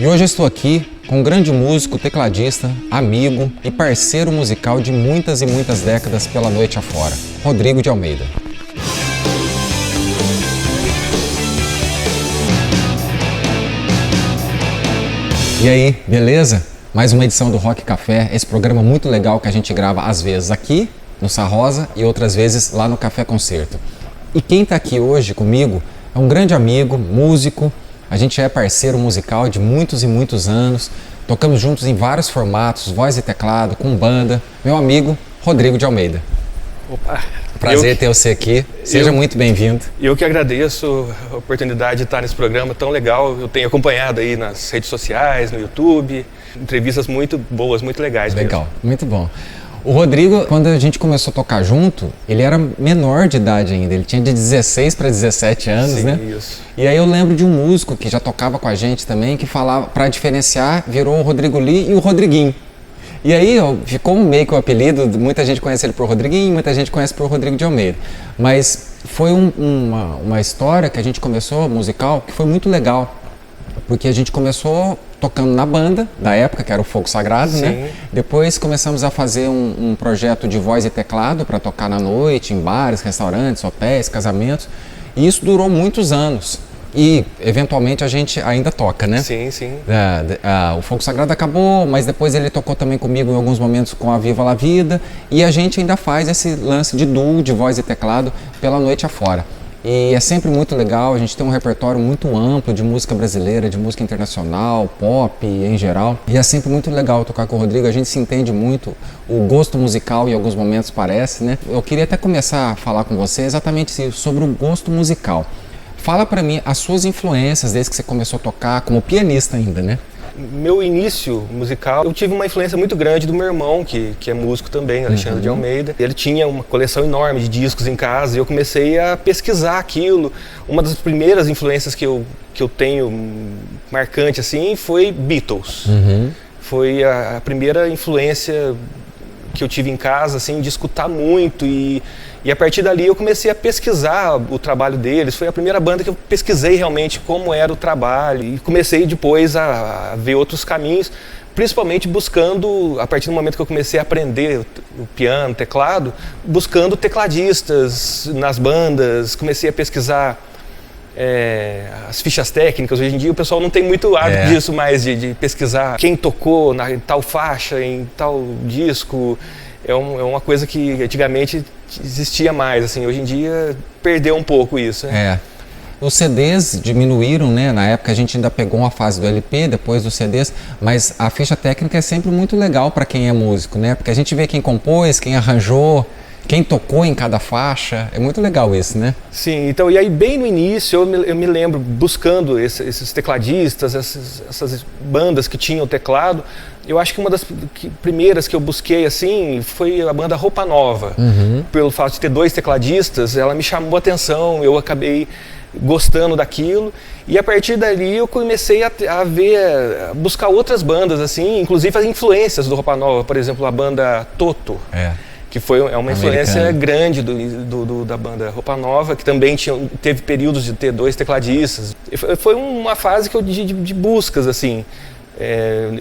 E hoje eu estou aqui com um grande músico, tecladista, amigo e parceiro musical de muitas e muitas décadas pela noite afora, Rodrigo de Almeida. E aí, beleza? Mais uma edição do Rock Café, esse programa muito legal que a gente grava às vezes aqui no Sa Rosa e outras vezes lá no Café Concerto. E quem está aqui hoje comigo é um grande amigo, músico, a gente é parceiro musical de muitos e muitos anos, tocamos juntos em vários formatos, voz e teclado, com banda, meu amigo Rodrigo de Almeida. Opa! Prazer ter você aqui, seja muito bem-vindo. Eu que agradeço a oportunidade de estar nesse programa tão legal, eu tenho acompanhado aí nas redes sociais, no YouTube, entrevistas muito boas, muito legais. Legal, mesmo. muito bom. O Rodrigo, quando a gente começou a tocar junto, ele era menor de idade ainda, ele tinha de 16 para 17 anos, Sim, né? Isso. E aí eu lembro de um músico que já tocava com a gente também, que falava, para diferenciar, virou o Rodrigo Lee e o Rodriguinho. E aí ficou meio que o apelido, muita gente conhece ele por Rodriguinho, muita gente conhece por Rodrigo de Almeida. Mas foi uma história que a gente começou, musical, que foi muito legal. Porque a gente começou tocando na banda da época, que era o Fogo Sagrado, Sim. né? Depois começamos a fazer um projeto de voz e teclado para tocar na noite, em bares, restaurantes, hotéis, casamentos. E isso durou muitos anos. E, eventualmente, a gente ainda toca, né? Sim, sim. O Fogo Sagrado acabou, mas depois ele tocou também comigo em alguns momentos com a Viva La Vida. E a gente ainda faz esse lance de duo, de voz e teclado, pela noite afora. E é sempre muito legal, a gente tem um repertório muito amplo de música brasileira, de música internacional, pop em geral. E é sempre muito legal tocar com o Rodrigo, a gente se entende muito, o gosto musical em alguns momentos parece, né? Eu queria até começar a falar com você exatamente sobre o gosto musical. Fala pra mim as suas influências desde que você começou a tocar, como pianista ainda, né? Meu início musical, eu tive uma influência muito grande do meu irmão, que é músico também, Alexandre de Almeida. Ele tinha uma coleção enorme de discos em casa e eu comecei a pesquisar aquilo. Uma das primeiras influências que eu tenho marcante assim foi Beatles. Foi a primeira influência que eu tive em casa, assim, de escutar muito e a partir dali eu comecei a pesquisar o trabalho deles. Foi a primeira banda que eu pesquisei realmente como era o trabalho e comecei depois a ver outros caminhos, principalmente buscando, a partir do momento que eu comecei a aprender o piano, teclado, buscando tecladistas nas bandas, comecei a pesquisar as fichas técnicas. Hoje em dia o pessoal não tem muito hábito disso mais, de pesquisar quem tocou em tal faixa, em tal disco. É uma coisa que antigamente existia mais, assim, hoje em dia perdeu um pouco isso. Né? Os CDs diminuíram, né? Na época a gente ainda pegou uma fase do LP, depois dos CDs, mas a ficha técnica é sempre muito legal para quem é músico, né? Porque a gente vê quem compôs, quem arranjou, quem tocou em cada faixa, é muito legal isso, né? Sim, então, e aí bem no início eu me lembro buscando esses tecladistas, essas bandas que tinham teclado. Eu acho que uma das primeiras que eu busquei assim foi a banda Roupa Nova. Pelo fato de ter dois tecladistas, ela me chamou a atenção, eu acabei gostando daquilo. E a partir dali eu comecei a buscar outras bandas, assim, inclusive as influências do Roupa Nova, por exemplo, a banda Toto. Que é uma influência grande da banda Roupa Nova, que também teve períodos de ter dois tecladistas. Foi uma fase de buscas, assim.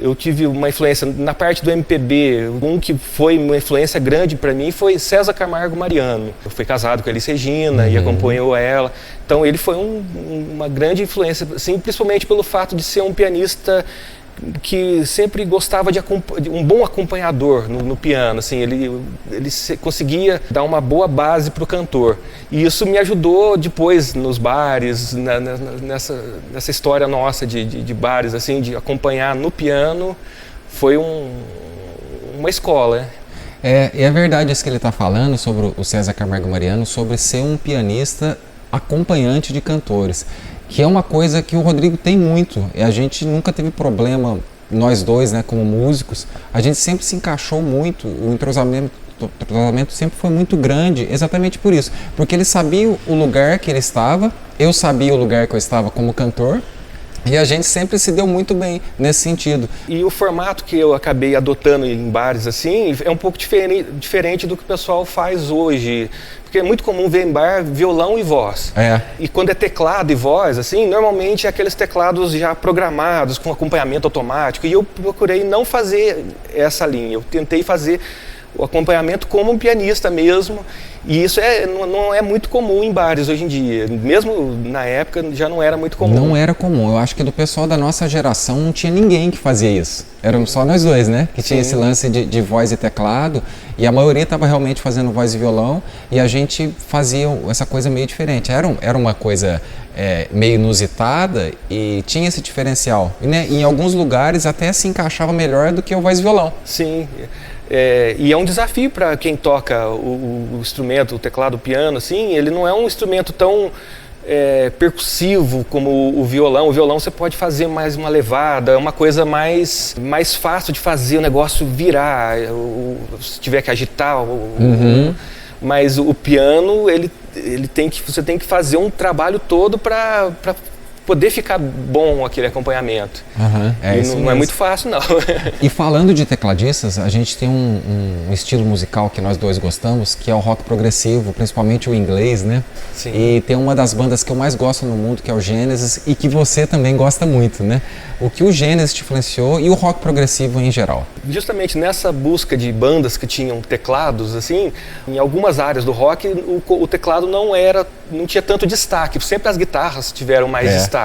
Eu tive uma influência na parte do MPB, que foi uma influência grande para mim foi César Camargo Mariano. Eu fui casado com a Elis Regina e acompanhou ela. Então ele foi uma grande influência, assim, principalmente pelo fato de ser um pianista que sempre gostava de um bom acompanhador no piano, assim, ele conseguia dar uma boa base para o cantor. E isso me ajudou depois nos bares, nessa história nossa de bares, assim, de acompanhar no piano, foi uma escola. E é verdade isso que ele está falando sobre o César Camargo Mariano, sobre ser um pianista acompanhante de cantores. Que é uma coisa que o Rodrigo tem muito, e a gente nunca teve problema, nós dois, né, como músicos, a gente sempre se encaixou muito, o entrosamento sempre foi muito grande, exatamente por isso, porque ele sabia o lugar que ele estava, eu sabia o lugar que eu estava como cantor, E a gente sempre se deu muito bem nesse sentido. E o formato que eu acabei adotando em bares assim é um pouco diferente do que o pessoal faz hoje. Porque é muito comum ver em bar violão e voz. E quando é teclado e voz, assim, normalmente é aqueles teclados já programados, com acompanhamento automático. E eu procurei não fazer essa linha. Eu tentei fazer o acompanhamento como um pianista mesmo. E isso não é muito comum em bares hoje em dia. Mesmo na época já não era muito comum. Não era comum. Eu acho que do pessoal da nossa geração não tinha ninguém que fazia isso. Éramos só nós dois, né? Que tinha esse lance de voz e teclado. E a maioria estava realmente fazendo voz e violão. E a gente fazia essa coisa meio diferente. Era uma coisa meio inusitada e tinha esse diferencial. E, né, em alguns lugares até se encaixava melhor do que o voz e violão. Sim. E é um desafio para quem toca o instrumento, o teclado, o piano, assim, ele não é um instrumento tão percussivo como o violão. O violão você pode fazer mais uma levada, é uma coisa mais fácil de fazer o negócio virar, se tiver que agitar. Mas o piano, você tem que fazer um trabalho todo para poder ficar bom aquele acompanhamento. Não é muito fácil, não. E falando de tecladistas, a gente tem um estilo musical que nós dois gostamos, que é o rock progressivo, principalmente o inglês, né? Sim. E tem uma das bandas que eu mais gosto no mundo, que é o Genesis, e que você também gosta muito, né? O que o Genesis te influenciou e o rock progressivo em geral? Justamente nessa busca de bandas que tinham teclados, assim, em algumas áreas do rock, o teclado não tinha tanto destaque. Sempre as guitarras tiveram mais destaque.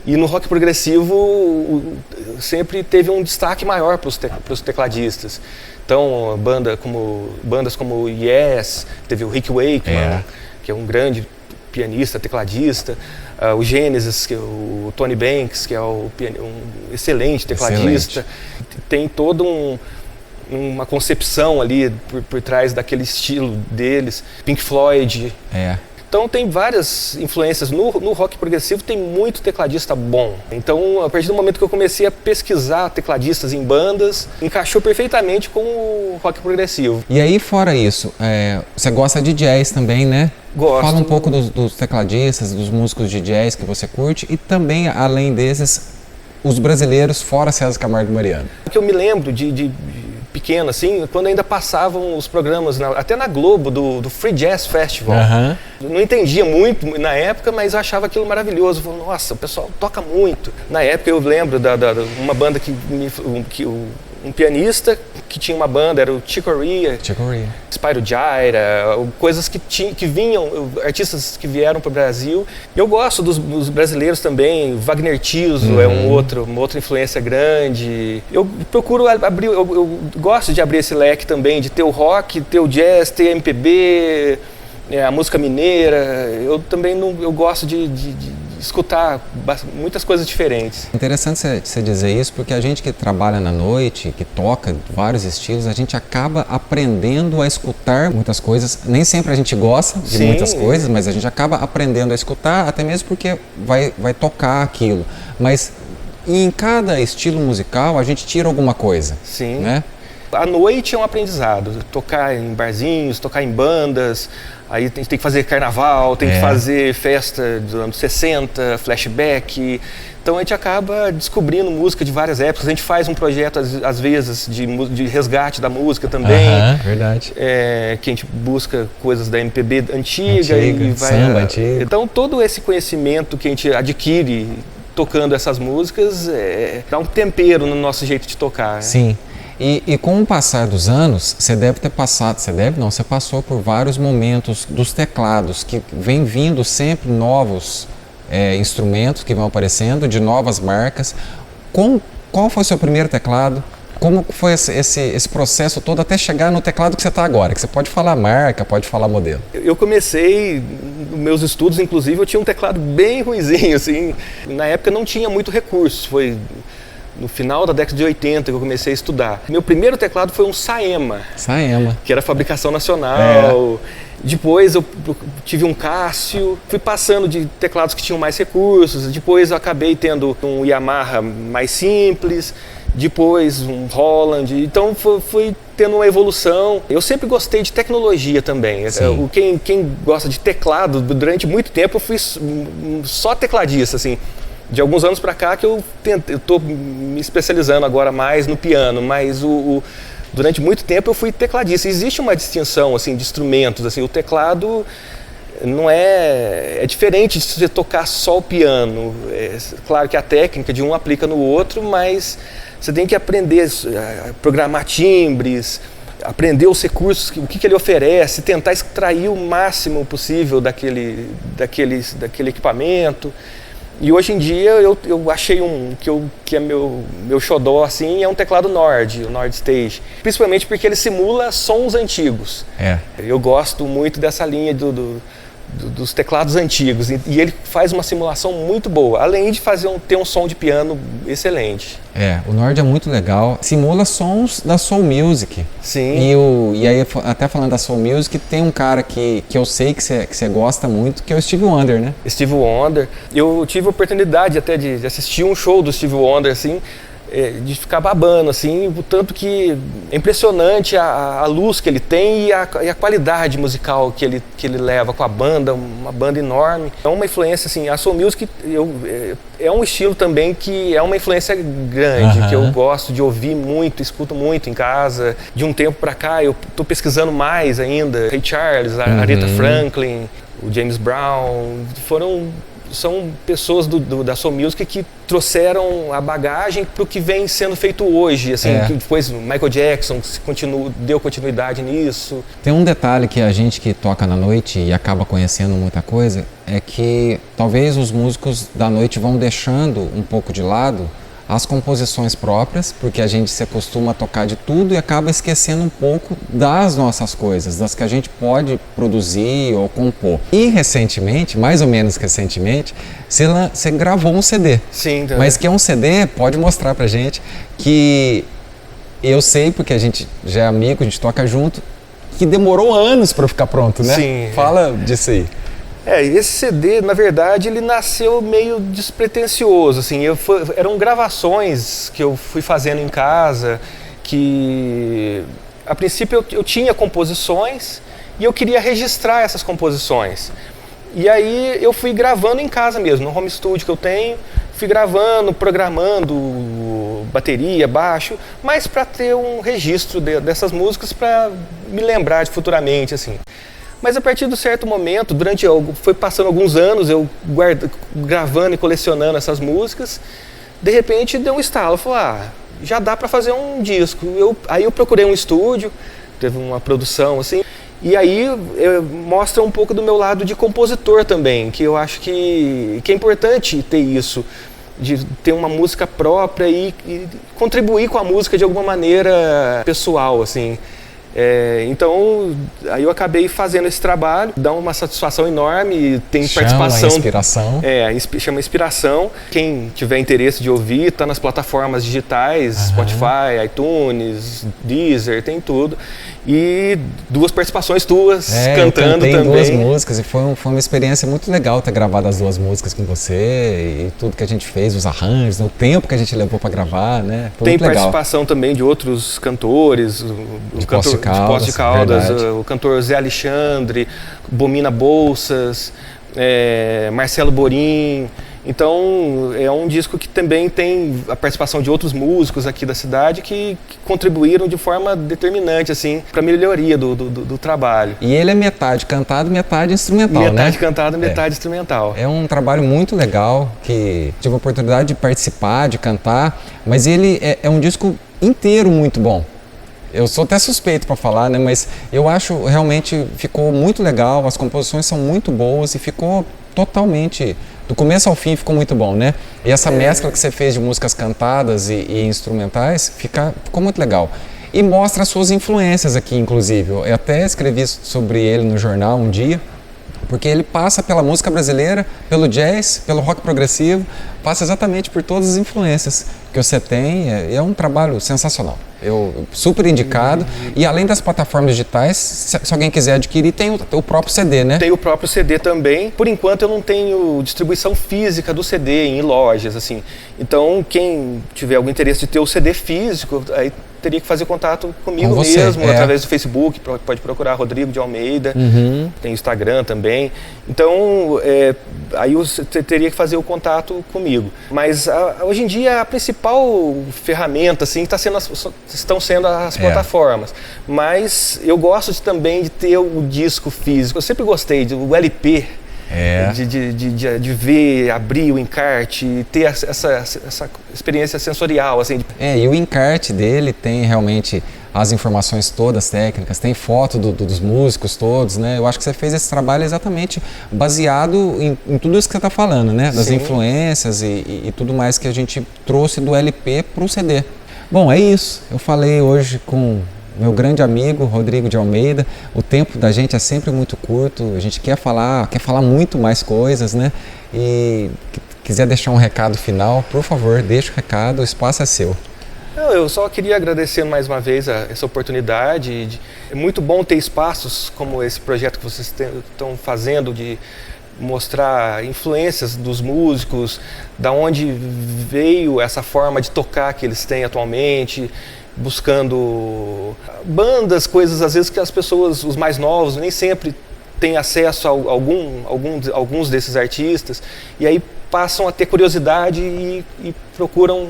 E no rock progressivo sempre teve um destaque maior para os tecladistas. Então, bandas como Yes, teve o Rick Wakeman, que é um grande pianista, tecladista. O Genesis, que é o Tony Banks, que é um excelente tecladista. Excelente. Tem toda uma concepção ali por trás daquele estilo deles. Pink Floyd. Então tem várias influências. No rock progressivo tem muito tecladista bom. Então, a partir do momento que eu comecei a pesquisar tecladistas em bandas, encaixou perfeitamente com o rock progressivo. E aí, fora isso, você gosta de jazz também, né? Gosto. Fala um pouco dos tecladistas, dos músicos de jazz que você curte e também, além desses, os brasileiros fora César Camargo e Mariano. O que eu me lembro de pequeno, assim, quando ainda passavam os programas, até na Globo, do Free Jazz Festival. Não entendia muito na época, mas eu achava aquilo maravilhoso. Eu falei, nossa, o pessoal toca muito. Na época eu lembro uma banda um pianista que tinha uma banda, era o Chick Corea, Spyro Gyra, coisas que vinham, artistas que vieram para o Brasil. Eu gosto dos brasileiros também, Wagner Tiso é uma outra influência grande. Eu procuro abrir, eu gosto de abrir esse leque também, de ter o rock, ter o jazz, ter a MPB, a música mineira. Eu também eu gosto de escutar muitas coisas diferentes. Interessante você dizer isso, porque a gente que trabalha na noite, que toca vários estilos, a gente acaba aprendendo a escutar muitas coisas. Nem sempre a gente gosta de muitas coisas, mas a gente acaba aprendendo a escutar, até mesmo porque vai tocar aquilo. Mas em cada estilo musical a gente tira alguma coisa. Sim. Né? A noite é um aprendizado, tocar em barzinhos, tocar em bandas, aí a gente tem que fazer carnaval, tem que fazer festa dos anos 60, flashback, então a gente acaba descobrindo música de várias épocas, a gente faz um projeto às vezes de resgate da música também, verdade. Que a gente busca coisas da MPB antiga e vai... Samba antigo. Então todo esse conhecimento que a gente adquire tocando essas músicas dá um tempero no nosso jeito de tocar. Sim. E com o passar dos anos, você passou por vários momentos dos teclados, que vem vindo sempre novos instrumentos que vão aparecendo, de novas marcas. Qual foi o seu primeiro teclado? Como foi esse processo todo até chegar no teclado que você está agora? Que você pode falar marca, pode falar modelo. Eu comecei, nos meus estudos, inclusive, eu tinha um teclado bem ruinzinho, assim. Na época não tinha muito recurso, foi... No final da década de 80 que eu comecei a estudar. Meu primeiro teclado foi um Saema. Que era fabricação nacional. Depois eu tive um Cássio. Fui passando de teclados que tinham mais recursos. Depois eu acabei tendo um Yamaha mais simples. Depois um Roland. Então fui tendo uma evolução. Eu sempre gostei de tecnologia também. Quem gosta de teclado, durante muito tempo eu fui só tecladista, assim. De alguns anos para cá que eu estou me especializando agora mais no piano, mas durante muito tempo eu fui tecladista. Existe uma distinção assim de instrumentos, assim, o teclado não é diferente de você tocar só o piano. Claro que a técnica de um aplica no outro, mas você tem que aprender a programar timbres, aprender os recursos, o que ele oferece, tentar extrair o máximo possível daquele equipamento. E hoje em dia eu achei que é meu xodó, assim, é um teclado Nord, o Nord Stage. Principalmente porque ele simula sons antigos. Eu gosto muito dessa linha dos teclados antigos, e ele faz uma simulação muito boa, além de ter um som de piano excelente. O Nord é muito legal, simula sons da Soul Music. Sim. E aí, até falando da Soul Music, tem um cara que eu sei que você gosta muito, que é o Stevie Wonder, né? Stevie Wonder. Eu tive a oportunidade até de assistir um show do Stevie Wonder, assim, de ficar babando, assim, o tanto que é impressionante a luz que ele tem e a qualidade musical que ele leva com a banda, uma banda enorme. É uma influência, assim, a Soul Music é um estilo também que é uma influência grande, que eu gosto de ouvir muito, escuto muito em casa. De um tempo pra cá eu tô pesquisando mais ainda, Ray Charles, a Aretha Franklin, o James Brown, são pessoas da Soul Music que trouxeram a bagagem para o que vem sendo feito hoje, assim, que depois Michael Jackson deu continuidade nisso. Tem um detalhe que a gente que toca na noite e acaba conhecendo muita coisa, é que talvez os músicos da noite vão deixando um pouco de lado as composições próprias, porque a gente se acostuma a tocar de tudo e acaba esquecendo um pouco das nossas coisas, das que a gente pode produzir ou compor. E recentemente, mais ou menos recentemente, você gravou um CD. Sim, tá. Mas que é um CD, pode mostrar pra gente, que eu sei, porque a gente já é amigo, a gente toca junto, que demorou anos para ficar pronto, né? Sim. Fala disso aí. Esse CD, na verdade, ele nasceu meio despretensioso, assim, eram gravações que eu fui fazendo em casa, que a princípio eu tinha composições e eu queria registrar essas composições. E aí eu fui gravando em casa mesmo, no home studio que eu tenho, fui gravando, programando bateria, baixo, mas para ter um registro dessas músicas para me lembrar futuramente, assim. Mas a partir de um certo momento, foi passando alguns anos, eu gravando e colecionando essas músicas, de repente deu um estalo, falei, já dá para fazer um disco. Aí eu procurei um estúdio, teve uma produção assim, e aí mostra um pouco do meu lado de compositor também, que eu acho que é importante ter isso, de ter uma música própria e contribuir com a música de alguma maneira pessoal, assim. Então, aí eu acabei fazendo esse trabalho, dá uma satisfação enorme, tem participação. Inspiração. Chama Inspiração. Quem tiver interesse de ouvir, tá nas plataformas digitais, Spotify, iTunes, Deezer, tem tudo. E 2 participações tuas, cantando eu também. 2 músicas e foi uma experiência muito legal ter gravado as 2 músicas com você e tudo que a gente fez, os arranjos, o tempo que a gente levou para gravar, né? Foi tem muito participação legal. Também de outros cantores, de Poços de Caldas, o cantor Zé Alexandre, Bomina Bolsas, Marcelo Borim. Então é um disco que também tem a participação de outros músicos aqui da cidade que contribuíram de forma determinante assim para a melhoria do trabalho. E ele é metade cantado, metade instrumental, metade cantado, metade instrumental. É um trabalho muito legal que tive a oportunidade de participar, de cantar, mas ele é um disco inteiro muito bom. Eu sou até suspeito para falar, né? Mas eu acho realmente ficou muito legal, as composições são muito boas e ficou totalmente, do começo ao fim ficou muito bom, né? E essa mescla que você fez de músicas cantadas e instrumentais ficou muito legal. E mostra as suas influências aqui, inclusive. Eu até escrevi sobre ele no jornal um dia, porque ele passa pela música brasileira, pelo jazz, pelo rock progressivo, passa exatamente por todas as influências que você tem é um trabalho sensacional. Eu super indicado. E além das plataformas digitais, se alguém quiser adquirir, tem o próprio CD, né? Tem o próprio CD também. Por enquanto eu não tenho distribuição física do CD em lojas, assim. Então quem tiver algum interesse de ter o CD físico, aí teria que fazer contato comigo mesmo, através do Facebook, pode procurar Rodrigo de Almeida, tem o Instagram também. Então, aí você teria que fazer o contato comigo. Mas hoje em dia a principal ferramenta assim, estão sendo as plataformas. Mas eu gosto também de ter o disco físico. Eu sempre gostei do LP. De ver, abrir o encarte e ter essa experiência sensorial. Assim. E o encarte dele tem realmente as informações todas técnicas, tem foto dos músicos todos, né? Eu acho que você fez esse trabalho exatamente baseado em tudo isso que você está falando, né? Das influências e tudo mais que a gente trouxe do LP para o CD. Bom, é isso. Eu falei hoje com meu grande amigo Rodrigo de Almeida. O tempo da gente é sempre muito curto, a gente quer falar muito mais coisas, né? E quiser deixar um recado final, por favor, deixa o recado, o espaço é seu. Eu só queria agradecer mais uma vez essa oportunidade. É muito bom ter espaços como esse projeto que vocês estão fazendo de mostrar influências dos músicos, da onde veio essa forma de tocar que eles têm atualmente, buscando bandas, coisas às vezes que as pessoas, os mais novos, nem sempre têm acesso a alguns desses artistas, e aí passam a ter curiosidade e procuram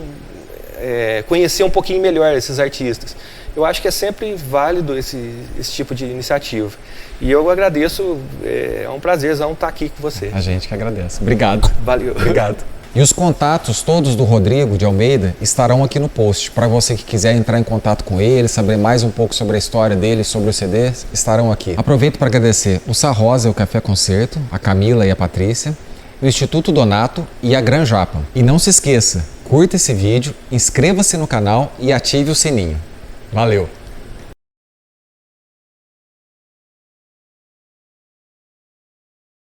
conhecer um pouquinho melhor esses artistas. Eu acho que é sempre válido esse tipo de iniciativa. E eu agradeço, é um prazerzão estar aqui com você. A gente que agradece. Obrigado. Valeu. Obrigado. E os contatos todos do Rodrigo de Almeida estarão aqui no post. Para você que quiser entrar em contato com ele, saber mais um pouco sobre a história dele, sobre o CD, estarão aqui. Aproveito para agradecer o Sarrosa e o Café Concerto, a Camila e a Patrícia, o Instituto Donato e a Gran Japa. E não se esqueça, curta esse vídeo, inscreva-se no canal e ative o sininho. Valeu!